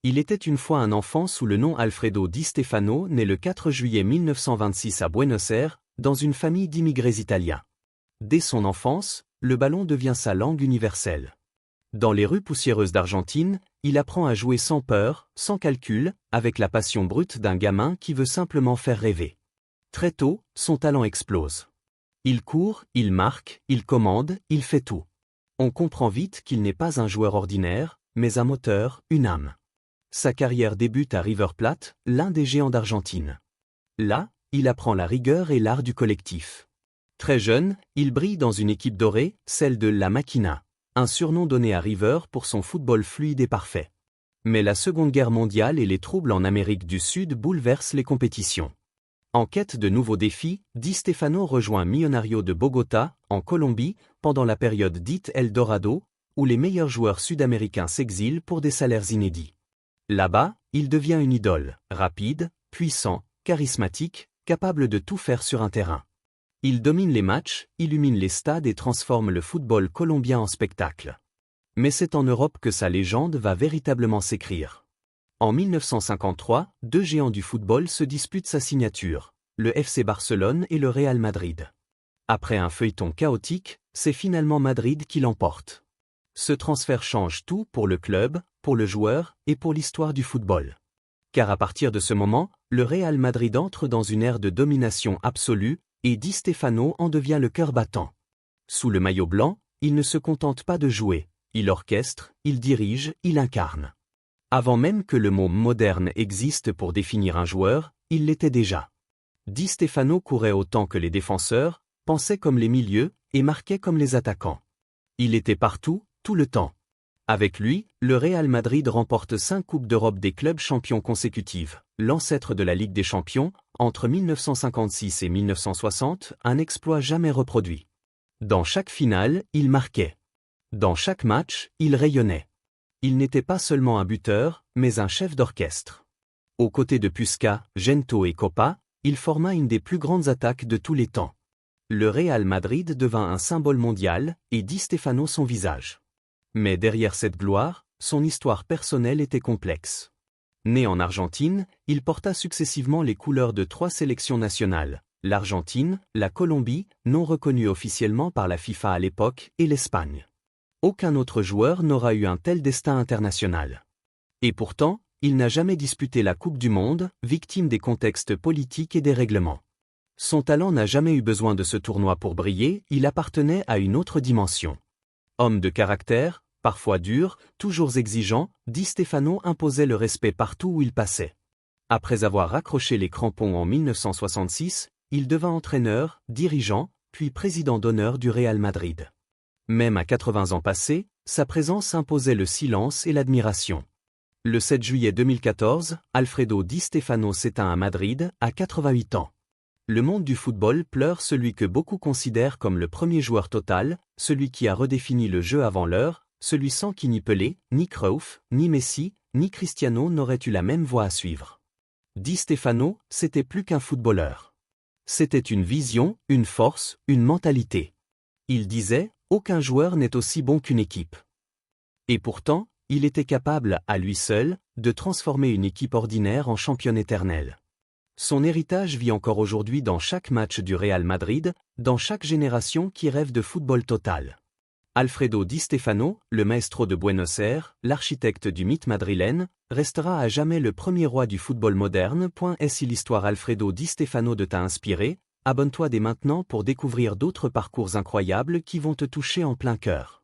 Il était une fois un enfant sous le nom Alfredo Di Stefano, né le 4 juillet 1926 à Buenos Aires, dans une famille d'immigrés italiens. Dès son enfance, le ballon devient sa langue universelle. Dans les rues poussiéreuses d'Argentine, il apprend à jouer sans peur, sans calcul, avec la passion brute d'un gamin qui veut simplement faire rêver. Très tôt, son talent explose. Il court, il marque, il commande, il fait tout. On comprend vite qu'il n'est pas un joueur ordinaire, mais un moteur, une âme. Sa carrière débute à River Plate, l'un des géants d'Argentine. Là, il apprend la rigueur et l'art du collectif. Très jeune, il brille dans une équipe dorée, celle de La Máquina, un surnom donné à River pour son football fluide et parfait. Mais la Seconde Guerre mondiale et les troubles en Amérique du Sud bouleversent les compétitions. En quête de nouveaux défis, Di Stefano rejoint Millonario de Bogota, en Colombie, pendant la période dite El Dorado, où les meilleurs joueurs sud-américains s'exilent pour des salaires inédits. Là-bas, il devient une idole, rapide, puissant, charismatique, capable de tout faire sur un terrain. Il domine les matchs, illumine les stades et transforme le football colombien en spectacle. Mais c'est en Europe que sa légende va véritablement s'écrire. En 1953, deux géants du football se disputent sa signature, le FC Barcelone et le Real Madrid. Après un feuilleton chaotique, c'est finalement Madrid qui l'emporte. Ce transfert change tout pour le club, pour le joueur et pour l'histoire du football. Car à partir de ce moment, le Real Madrid entre dans une ère de domination absolue, et Di Stefano en devient le cœur battant. Sous le maillot blanc, il ne se contente pas de jouer, il orchestre, il dirige, il incarne. Avant même que le mot moderne existe pour définir un joueur, il l'était déjà. Di Stefano courait autant que les défenseurs, pensait comme les milieux, et marquait comme les attaquants. Il était partout, tout le temps. Avec lui, le Real Madrid remporte 5 Coupes d'Europe des clubs champions consécutives, l'ancêtre de la Ligue des Champions, entre 1956 et 1960, un exploit jamais reproduit. Dans chaque finale, il marquait. Dans chaque match, il rayonnait. Il n'était pas seulement un buteur, mais un chef d'orchestre. Aux côtés de Puska, Gento et Copa, il forma une des plus grandes attaques de tous les temps. Le Real Madrid devint un symbole mondial, et Di Stefano son visage. Mais derrière cette gloire, son histoire personnelle était complexe. Né en Argentine, il porta successivement les couleurs de 3 sélections nationales, l'Argentine, la Colombie, non reconnue officiellement par la FIFA à l'époque, et l'Espagne. Aucun autre joueur n'aura eu un tel destin international. Et pourtant, il n'a jamais disputé la Coupe du Monde, victime des contextes politiques et des règlements. Son talent n'a jamais eu besoin de ce tournoi pour briller, il appartenait à une autre dimension. Homme de caractère, parfois dur, toujours exigeant, Di Stefano imposait le respect partout où il passait. Après avoir raccroché les crampons en 1966, il devint entraîneur, dirigeant, puis président d'honneur du Real Madrid. Même à 80 ans passés, sa présence imposait le silence et l'admiration. Le 7 juillet 2014, Alfredo Di Stefano s'éteint à Madrid, à 88 ans. Le monde du football pleure celui que beaucoup considèrent comme le premier joueur total, celui qui a redéfini le jeu avant l'heure, celui sans qui ni Pelé, ni Cruyff, ni Messi, ni Cristiano n'auraient eu la même voie à suivre. Di Stefano, c'était plus qu'un footballeur. C'était une vision, une force, une mentalité. Il disait, aucun joueur n'est aussi bon qu'une équipe. Et pourtant, il était capable, à lui seul, de transformer une équipe ordinaire en championne éternelle. Son héritage vit encore aujourd'hui dans chaque match du Real Madrid, dans chaque génération qui rêve de football total. Alfredo Di Stefano, le maestro de Buenos Aires, l'architecte du mythe madrilène, restera à jamais le premier roi du football moderne. Et si l'histoire Alfredo Di Stefano t'a inspiré, abonne-toi dès maintenant pour découvrir d'autres parcours incroyables qui vont te toucher en plein cœur.